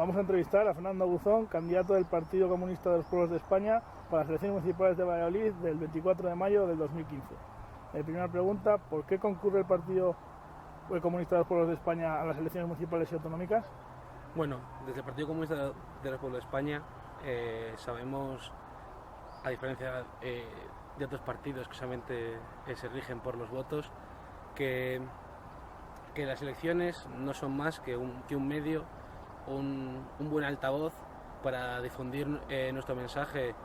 Vamos a entrevistar a Fernando Buzón, candidato del Partido Comunista de los Pueblos de España para las elecciones municipales de Valladolid del 24 de mayo del 2015. Primera pregunta, ¿por qué concurre el Partido Comunista de los Pueblos de España a las elecciones municipales y autonómicas? Bueno, desde el Partido Comunista de los Pueblos de España sabemos, a diferencia de otros partidos que solamente se rigen por los votos, que las elecciones no son más que un medio, un buen altavoz para difundir nuestro mensaje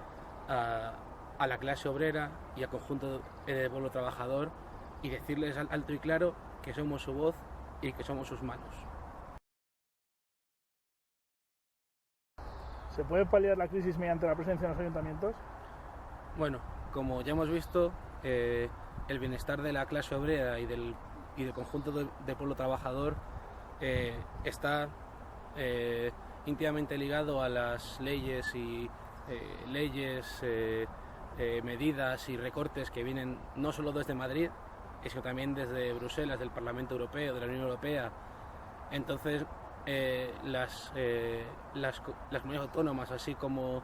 a la clase obrera y al conjunto del pueblo trabajador y decirles alto y claro que somos su voz y que somos sus manos. ¿Se puede paliar la crisis mediante la presencia en los ayuntamientos? Bueno, como ya hemos visto, el bienestar de la clase obrera y del conjunto del pueblo trabajador está íntimamente ligado a las leyes y medidas y recortes que vienen no solo desde Madrid, sino también desde Bruselas, del Parlamento Europeo, de la Unión Europea. Entonces, las comunidades autónomas, así como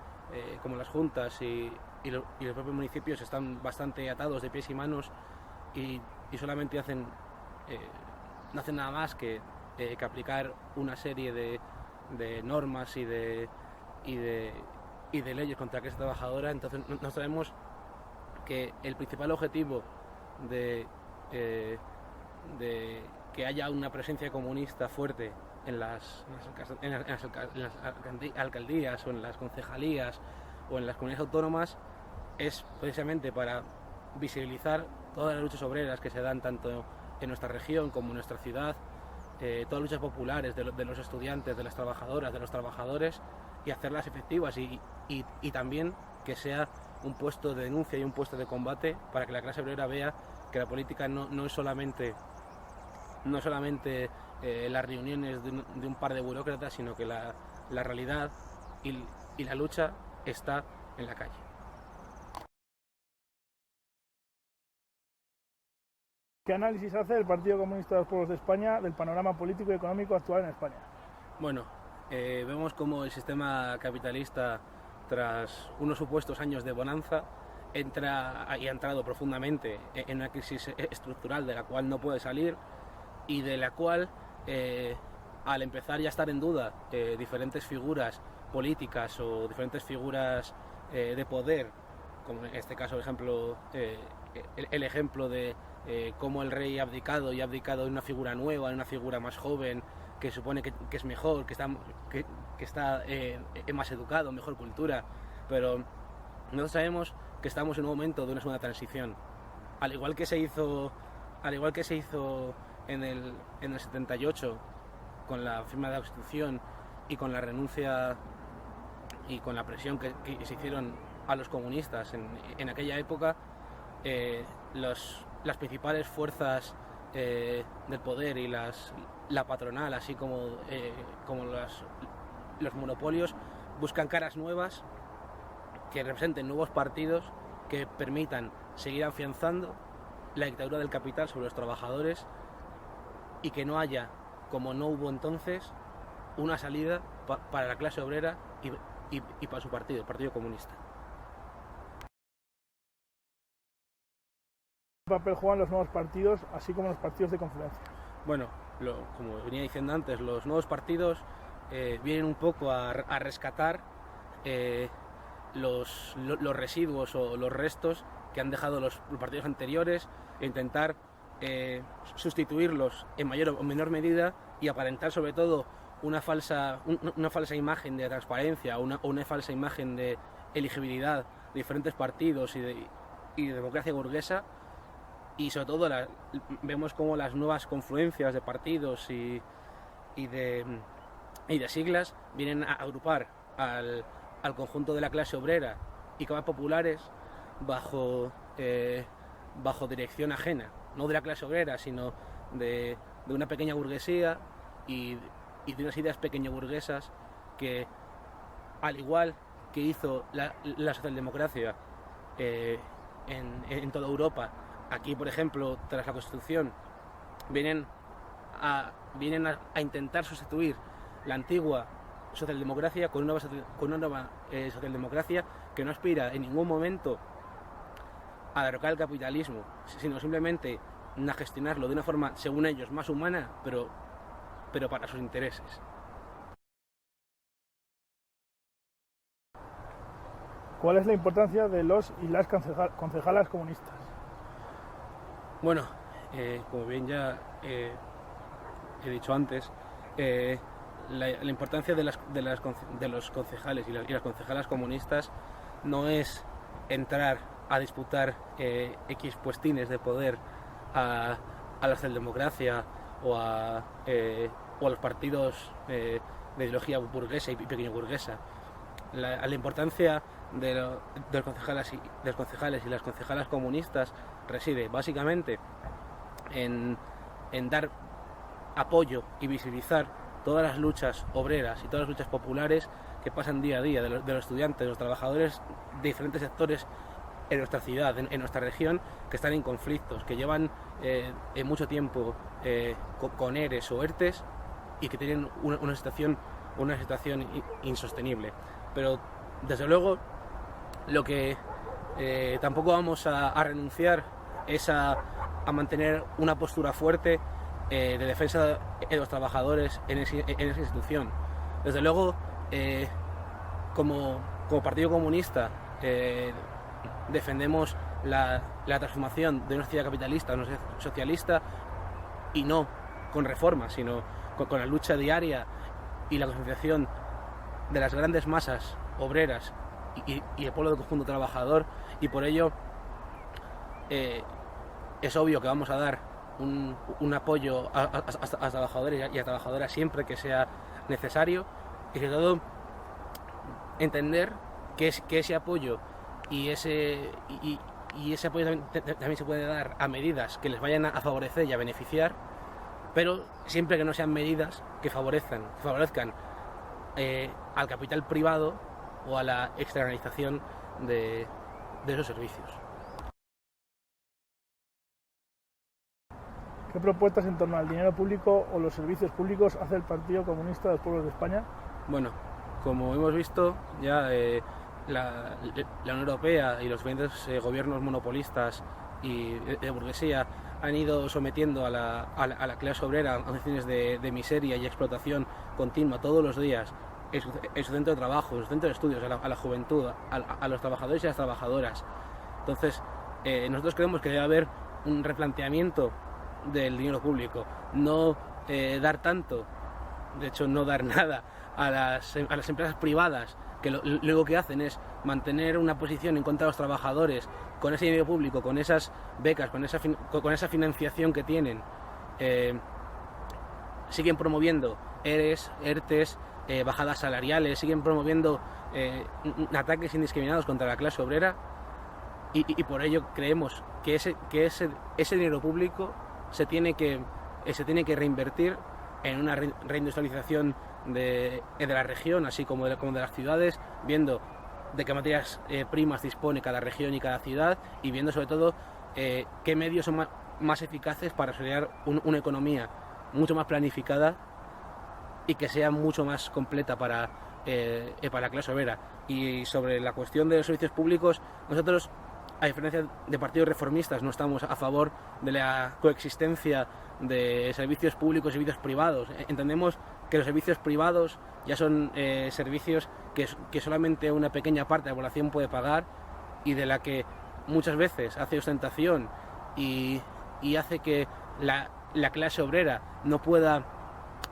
las juntas y los propios municipios, están bastante atados de pies y manos y solamente no hacen nada más que aplicar una serie de normas y de leyes contra la clase trabajadora. Entonces no sabemos que el principal objetivo de que haya una presencia comunista fuerte en las alcaldías o en las concejalías o en las comunidades autónomas es precisamente para visibilizar todas las luchas obreras que se dan tanto en nuestra región como en nuestra ciudad, todas las luchas populares de los estudiantes, de las trabajadoras, de los trabajadores, y hacerlas efectivas y también que sea un puesto de denuncia y un puesto de combate para que la clase obrera vea que la política no es solamente las reuniones de un par de burócratas, sino que la realidad y la lucha está en la calle. ¿Qué análisis hace el Partido Comunista de los Pueblos de España del panorama político y económico actual en España? Bueno, vemos como el sistema capitalista, tras unos supuestos años de bonanza, ha entrado profundamente en una crisis estructural de la cual no puede salir y de la cual, al empezar ya a estar en duda diferentes figuras políticas o diferentes figuras de poder, como en este caso, por ejemplo, el ejemplo de cómo el rey ha abdicado de una figura nueva, de una figura más joven, que supone que es mejor, que está más educado, mejor cultura, pero nosotros sabemos que estamos en un momento de una segunda transición. Al igual que se hizo en el 78 con la firma de la Constitución y con la renuncia y con la presión que se hicieron a los comunistas en aquella época, las principales fuerzas del poder y la patronal, así como los monopolios, buscan caras nuevas que representen nuevos partidos que permitan seguir afianzando la dictadura del capital sobre los trabajadores y que no haya, como no hubo entonces, una salida para la clase obrera y para su partido, el Partido Comunista. ¿Qué papel juegan los nuevos partidos, así como los partidos de confluencia? Bueno, como venía diciendo antes, los nuevos partidos vienen un poco a rescatar los residuos o los restos que han dejado los partidos anteriores e intentar sustituirlos en mayor o menor medida y aparentar sobre todo una falsa imagen de transparencia o una falsa imagen de elegibilidad de diferentes partidos y de democracia burguesa. Y sobre todo vemos cómo las nuevas confluencias de partidos y de siglas vienen a agrupar al conjunto de la clase obrera y capas populares bajo dirección ajena, no de la clase obrera, sino de una pequeña burguesía y de unas ideas pequeño burguesas que, al igual que hizo la socialdemocracia en toda Europa, aquí, por ejemplo, tras la Constitución, vienen a intentar sustituir la antigua socialdemocracia, con una nueva socialdemocracia que no aspira en ningún momento a derrocar el capitalismo, sino simplemente a gestionarlo de una forma, según ellos, más humana, pero para sus intereses. ¿Cuál es la importancia de los y las concejalas comunistas? Bueno, como bien ya he dicho antes, la importancia de los concejales y las concejalas comunistas no es entrar a disputar X puestines de poder a la socialdemocracia o a los partidos de ideología burguesa y pequeño burguesa. La importancia de los concejales y las concejalas comunistas reside básicamente en dar apoyo y visibilizar todas las luchas obreras y todas las luchas populares que pasan día a día de los estudiantes, de los trabajadores de diferentes sectores en nuestra ciudad, en nuestra región, que están en conflictos, que llevan mucho tiempo con ERES o ERTES y que tienen una situación insostenible. Pero desde luego lo que tampoco vamos a renunciar es a mantener una postura fuerte de defensa de los trabajadores en esa institución. Desde luego, como Partido Comunista, defendemos la transformación de una sociedad capitalista a una sociedad socialista, y no con reformas, sino con la lucha diaria y la concienciación de las grandes masas obreras y el pueblo del conjunto trabajador, y por ello es obvio que vamos a dar un apoyo a trabajadores y a trabajadoras siempre que sea necesario, y sobre todo entender que ese apoyo y ese apoyo también se puede dar a medidas que les vayan a favorecer y a beneficiar, pero siempre que no sean medidas que favorezcan al capital privado o a la externalización de esos servicios. ¿Qué propuestas en torno al dinero público o los servicios públicos hace el Partido Comunista de los Pueblos de España? Bueno, como hemos visto, ya la Unión Europea y los diferentes gobiernos monopolistas y de burguesía han ido sometiendo a la clase obrera a condiciones de miseria y explotación continua todos los días en su centro de trabajo, en su centro de estudios, a la juventud, a los trabajadores y a las trabajadoras. Entonces, nosotros creemos que debe haber un replanteamiento del dinero público, no dar tanto, de hecho no dar nada a las empresas privadas, que lo único que hacen es mantener una posición en contra de los trabajadores con ese dinero público, con esas becas, con esa financiación que tienen. Siguen promoviendo ERES, ERTES, bajadas salariales, siguen promoviendo ataques indiscriminados contra la clase obrera, y por ello creemos que ese dinero público se tiene que reinvertir en una reindustrialización de la región, así como de las ciudades, viendo de qué materias primas dispone cada región y cada ciudad, y viendo sobre todo qué medios son más eficaces para desarrollar una economía mucho más planificada y que sea mucho más completa para la clase obrera. Y sobre la cuestión de los servicios públicos, nosotros, a diferencia de partidos reformistas, no estamos a favor de la coexistencia de servicios públicos y servicios privados. Entendemos que los servicios privados ya son servicios que solamente una pequeña parte de la población puede pagar, y de la que muchas veces hace ostentación y hace que la clase obrera no pueda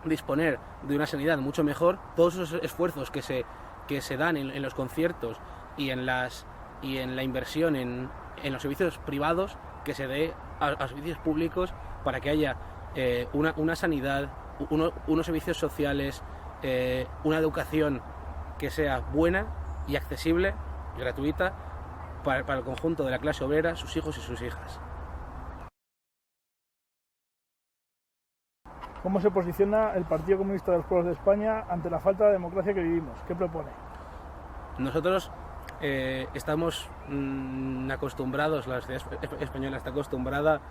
disponer de una sanidad mucho mejor. Todos esos esfuerzos que se dan en los conciertos y en la inversión en los servicios privados, que se dé a los servicios públicos para que haya una sanidad, unos servicios sociales, una educación que sea buena y accesible y gratuita para el conjunto de la clase obrera, sus hijos y sus hijas. ¿Cómo se posiciona el Partido Comunista de los Pueblos de España ante la falta de democracia que vivimos? ¿Qué propone? Nosotros estamos acostumbrados, la sociedad española está acostumbrada,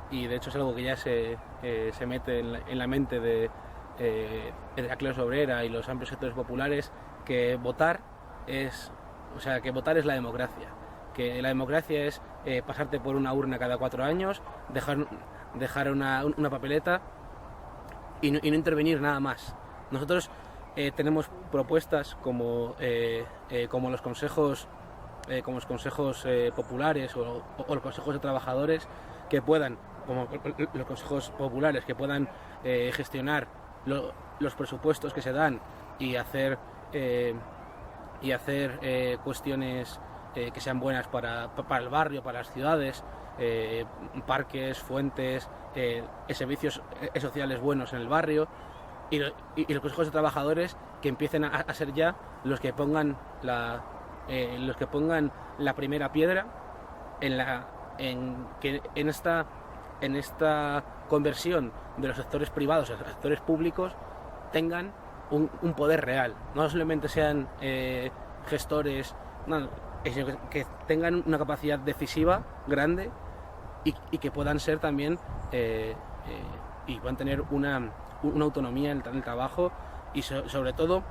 y de hecho es algo que ya se mete en la mente de de la clase obrera y los amplios sectores populares que votar es la democracia, que la democracia es pasarte por una urna cada 4 años, dejar una papeleta y no intervenir nada más. Nosotros tenemos propuestas como los consejos populares o los consejos de trabajadores que puedan, como los consejos populares, que puedan gestionar los presupuestos que se dan y hacer cuestiones que sean buenas para el barrio, para las ciudades, parques, fuentes, servicios sociales buenos en el barrio, y los consejos de trabajadores que empiecen a ser ya los que pongan la primera piedra en esta conversión de los sectores privados a los sectores públicos tengan un poder real, no solamente sean gestores, sino que tengan una capacidad decisiva grande y que puedan ser también y puedan tener una autonomía en el trabajo, y sobre todo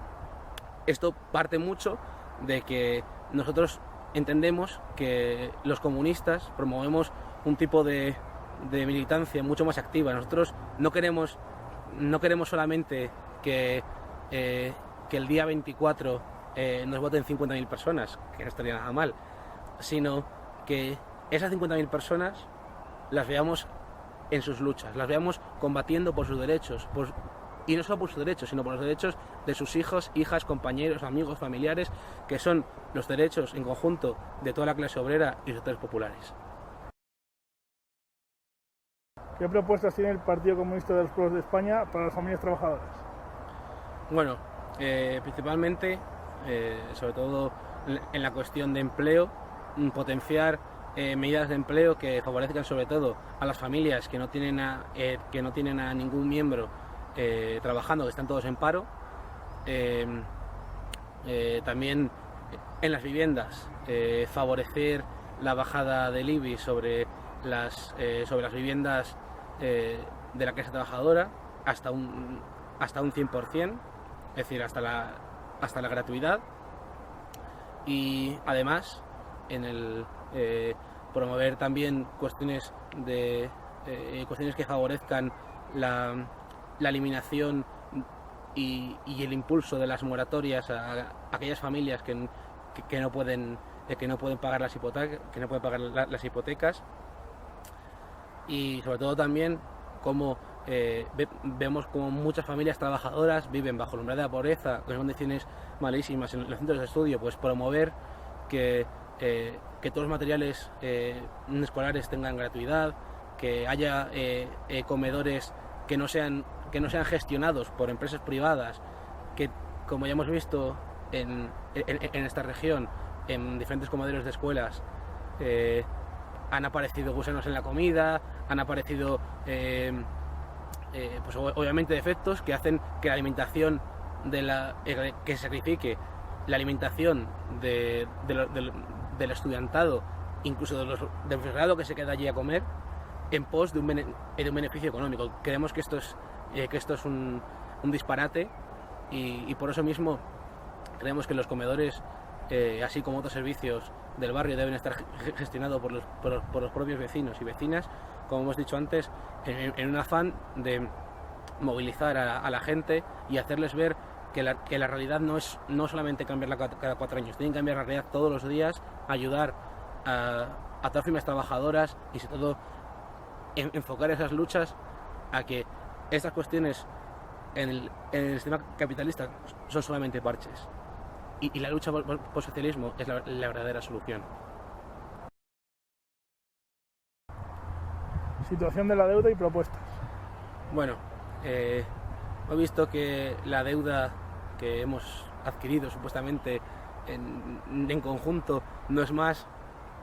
esto parte mucho de que nosotros entendemos que los comunistas promovemos un tipo de militancia mucho más activa. Nosotros no queremos solamente que el día 24 nos voten 50.000 personas, que no estaría nada mal, sino que esas 50.000 personas las veamos en sus luchas, las veamos combatiendo por sus derechos, y no solo por sus derechos, sino por los derechos de sus hijos, hijas, compañeros, amigos, familiares, que son los derechos en conjunto de toda la clase obrera y los sectores populares. ¿Qué propuestas tiene el Partido Comunista de los Pueblos de España para las familias trabajadoras? Bueno, principalmente, sobre todo en la cuestión de empleo, potenciar medidas de empleo que favorezcan sobre todo a las familias que no tienen a ningún miembro trabajando, que están todos en paro. También en las viviendas, favorecer la bajada del IBI sobre las viviendas de la clase trabajadora hasta un 100%, es decir, hasta la gratuidad. Y además promover también cuestiones que favorezcan la eliminación y el impulso de las moratorias a aquellas familias que no pueden pagar las hipotecas, y sobre todo también como vemos como muchas familias trabajadoras viven bajo el umbral de la pobreza, con condiciones malísimas en los centros de estudio. Pues promover que todos los materiales escolares tengan gratuidad, que haya comedores que no sean gestionados por empresas privadas, que, como ya hemos visto en esta región, en diferentes comedores de escuelas, han aparecido gusanos en la comida, han aparecido pues obviamente defectos que hacen que la alimentación que se sacrifique la alimentación del estudiantado, incluso del profesorado que se queda allí a comer, en pos de un beneficio económico. Creemos que esto es un disparate, y por eso mismo creemos que los comedores, así como otros servicios del barrio, deben estar gestionados por los propios vecinos y vecinas, como hemos dicho antes, en un afán de movilizar a la gente y hacerles ver que la realidad no es solamente cambiarla cada 4 años, tienen que cambiar la realidad todos los días, ayudar a todas las familias trabajadoras, y sobre todo enfocar esas luchas a que estas cuestiones en el sistema capitalista son solamente parches, y la lucha por socialismo es la verdadera solución. Situación de la deuda y propuestas. Bueno, he visto que la deuda que hemos adquirido supuestamente en conjunto no es más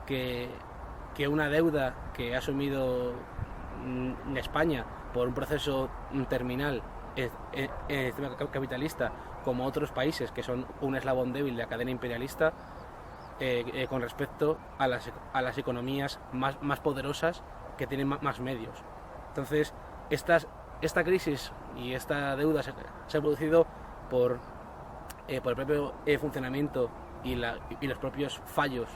que una deuda que ha asumido en España por un proceso terminal en el sistema capitalista, como otros países que son un eslabón débil de la cadena imperialista, con respecto a las economías más poderosas, que tienen más medios. Entonces, estas esta crisis y esta deuda se ha producido por el propio funcionamiento y los propios fallos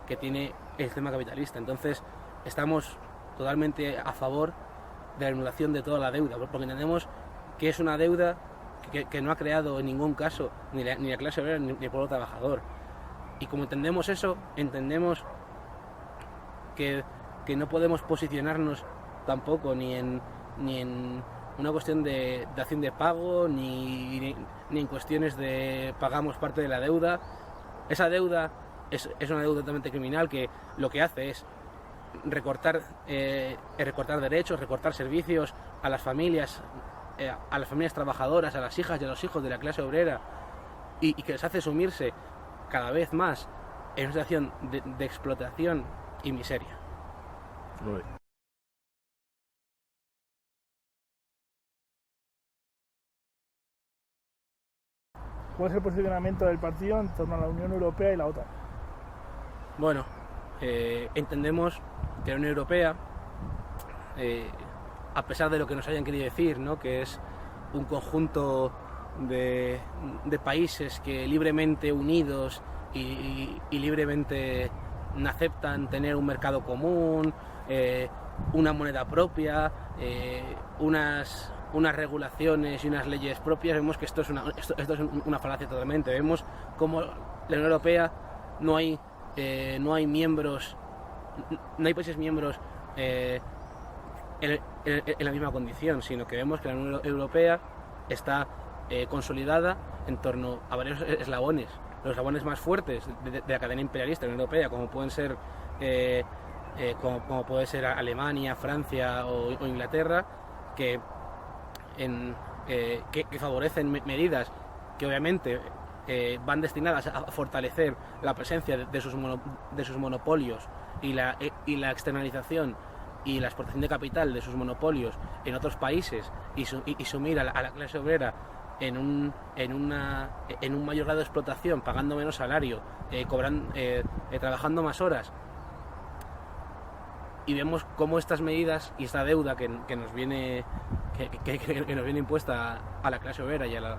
que tiene el sistema capitalista. Entonces estamos totalmente a favor de la anulación de toda la deuda, porque entendemos que es una deuda que no ha creado en ningún caso ni la clase obrera ni el pueblo trabajador. Y como entendemos eso, entendemos que no podemos posicionarnos tampoco ni en una cuestión de dación de pago, ni en cuestiones de pagamos parte de la deuda. Esa deuda es una deuda totalmente criminal que lo que hace es recortar derechos, recortar servicios a las familias trabajadoras, a las hijas y a los hijos de la clase obrera, y que les hace sumirse cada vez más en una situación de explotación y miseria. ¿Cuál es el posicionamiento del partido en torno a la Unión Europea y la OTAN? Bueno, entendemos que la Unión Europea, a pesar de lo que nos hayan querido decir, ¿no?, que es un conjunto de países que libremente unidos y libremente aceptan tener un mercado común, una moneda propia, unas regulaciones y unas leyes propias, vemos que esto es una falacia totalmente. Vemos como la Unión Europea no hay miembros, no hay países miembros en la misma condición, sino que vemos que la Unión Europea está consolidada en torno a varios eslabones, los eslabones más fuertes de la cadena imperialista de la Unión Europea, como pueden ser como puede ser Alemania, Francia o Inglaterra, que favorecen medidas que obviamente van destinadas a fortalecer la presencia de sus monopolios y la externalización y la exportación de capital de sus monopolios en otros países, y sumir a la clase obrera en un mayor grado de explotación, pagando menos salario, trabajando más horas. Y vemos cómo estas medidas y esta deuda que nos viene impuesta a la clase obrera y al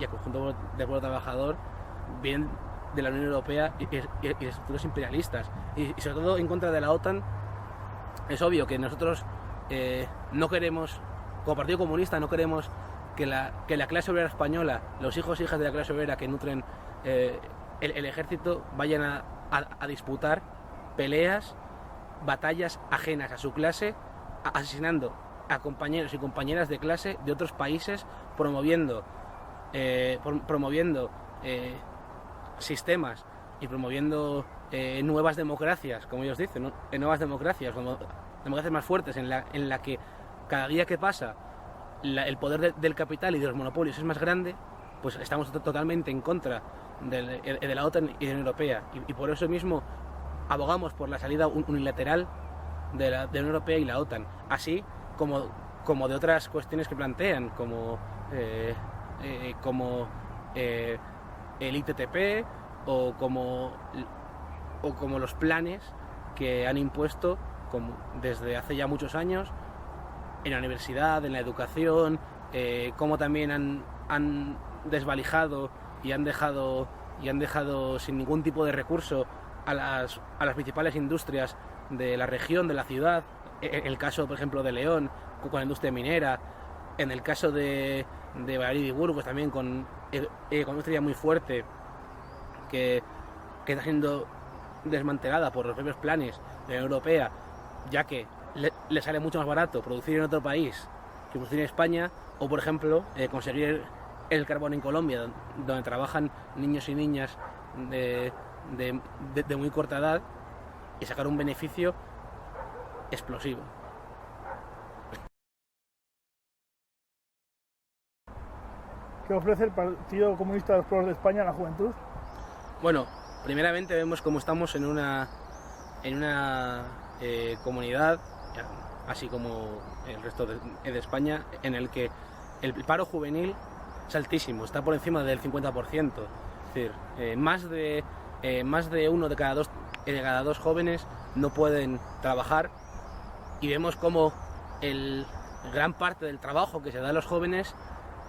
conjunto del pueblo trabajador vienen de la Unión Europea y de estructuras imperialistas, y sobre todo en contra de la OTAN. Es obvio que nosotros no queremos, como Partido Comunista, no queremos que la clase obrera española, los hijos e hijas de la clase obrera que nutren el ejército, vayan a disputar peleas, batallas ajenas a su clase, asesinando a compañeros y compañeras de clase de otros países, promoviendo sistemas y promoviendo nuevas democracias, como ellos dicen, ¿no? Nuevas democracias, como democracias más fuertes, en la que cada día que pasa el poder del capital y de los monopolios es más grande. Pues estamos totalmente en contra de la OTAN y de la Unión Europea, y por eso mismo abogamos por la salida unilateral de la Unión Europea y la OTAN, así como de otras cuestiones que plantean, como el ITTP o como los planes que han impuesto desde hace ya muchos años en la universidad, en la educación, como también han desvalijado y han dejado sin ningún tipo de recurso a las principales industrias de la región, de la ciudad. En el caso, por ejemplo, de León, con la industria minera; en el caso de Valladolid y Burgos, también con una industria muy fuerte que está siendo desmantelada por los propios planes de la Unión Europea, ya que le sale mucho más barato producir en otro país que producir en España, o por ejemplo conseguir el carbón en Colombia, donde trabajan niños y niñas de muy corta edad, y sacar un beneficio explosivo. ¿Qué ofrece el Partido Comunista de los Pueblos de España a la juventud? Bueno, primeramente vemos cómo estamos en una comunidad, así como el resto de España, en el que el paro juvenil es altísimo, está por encima del 50%. Es decir, más de uno de cada dos jóvenes no pueden trabajar, y vemos cómo gran parte del trabajo que se da a los jóvenes,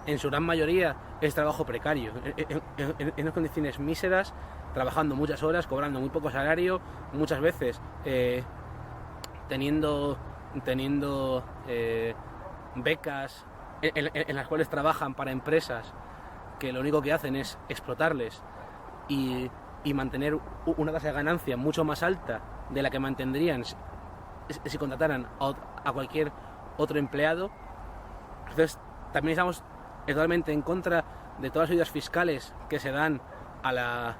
en su gran mayoría, es trabajo precario, en unas condiciones míseras, trabajando muchas horas, cobrando muy poco salario, muchas veces teniendo becas en las cuales trabajan para empresas que lo único que hacen es explotarles y mantener una tasa de ganancia mucho más alta de la que mantendrían si contrataran a cualquier otro empleado. Entonces también estamos totalmente en contra de todas las ayudas fiscales que se dan a las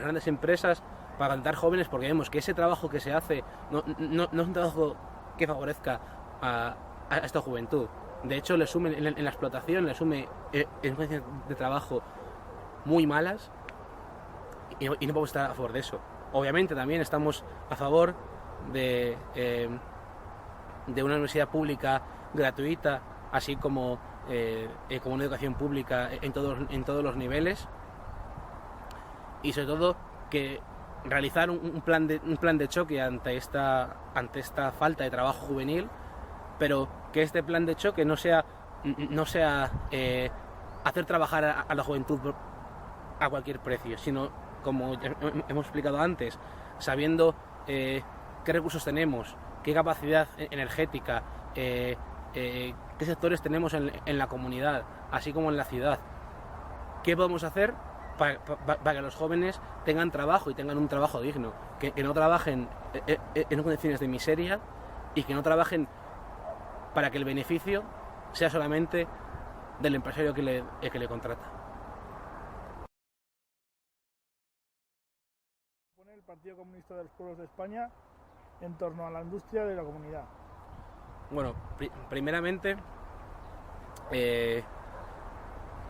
grandes empresas para contratar jóvenes, porque vemos que ese trabajo que se hace no es un trabajo que favorezca a esta juventud. De hecho, le sume en la explotación, le sume en condiciones de trabajo muy malas y no podemos estar a favor de eso. Obviamente también estamos a favor de una universidad pública gratuita, así como una educación pública en todos los niveles, y sobre todo que realizar un plan de choque ante esta falta de trabajo juvenil, pero que este plan de choque no sea hacer trabajar a la juventud a cualquier precio, sino, como ya hemos explicado antes, sabiendo qué recursos tenemos, qué capacidad energética, qué sectores tenemos en la comunidad, así como en la ciudad, qué podemos hacer para que los jóvenes tengan trabajo y tengan un trabajo digno, que no trabajen en condiciones de miseria y que no trabajen para que el beneficio sea solamente del empresario que le contrata. Pone el Partido Comunista de los Pueblos de España en torno a la industria de la comunidad. Bueno, primeramente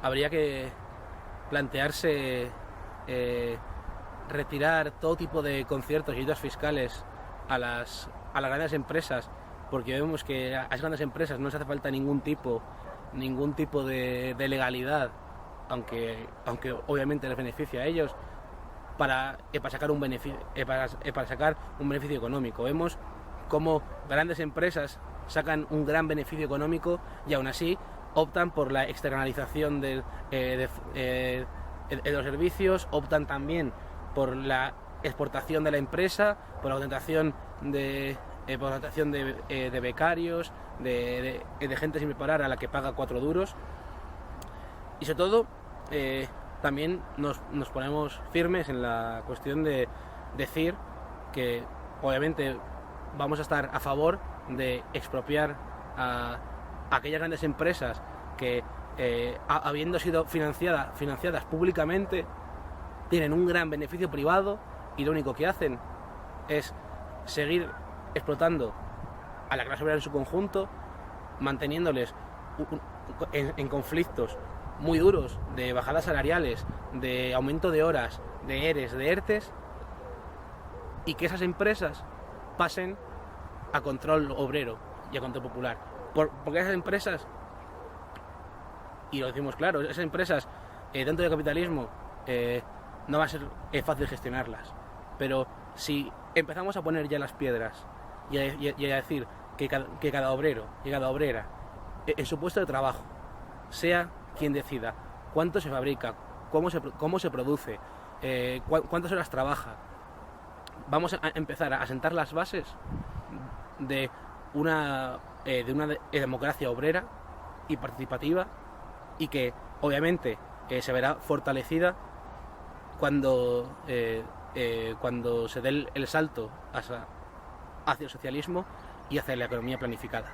habría que plantearse retirar todo tipo de conciertos y ayudas fiscales a las grandes empresas, porque vemos que a las grandes empresas no les hace falta ningún tipo de legalidad, aunque obviamente les beneficia a ellos, para sacar un beneficio económico. Vemos cómo grandes empresas sacan un gran beneficio económico y aún así optan por la externalización de los servicios, optan también por la exportación de la empresa, por la contratación de becarios, de gente sin preparar a la que paga 4 duros. Y sobre todo también nos ponemos firmes en la cuestión de decir que obviamente vamos a estar a favor de expropiar a aquellas grandes empresas que habiendo sido financiadas públicamente tienen un gran beneficio privado y lo único que hacen es seguir explotando a la clase obrera en su conjunto, manteniéndoles en conflictos muy duros de bajadas salariales, de aumento de horas, de ERES, de ERTES, y que esas empresas pasen a control obrero y a control popular. Porque esas empresas, y lo decimos claro, esas empresas dentro del capitalismo no va a ser fácil gestionarlas, pero si empezamos a poner ya las piedras y a decir que cada obrero y cada obrera en su puesto de trabajo sea quien decida cuánto se fabrica, cómo se produce, cuántas horas trabaja, vamos a empezar a sentar las bases de una democracia obrera y participativa, y que obviamente se verá fortalecida cuando se dé el salto hacia el socialismo y hacia la economía planificada.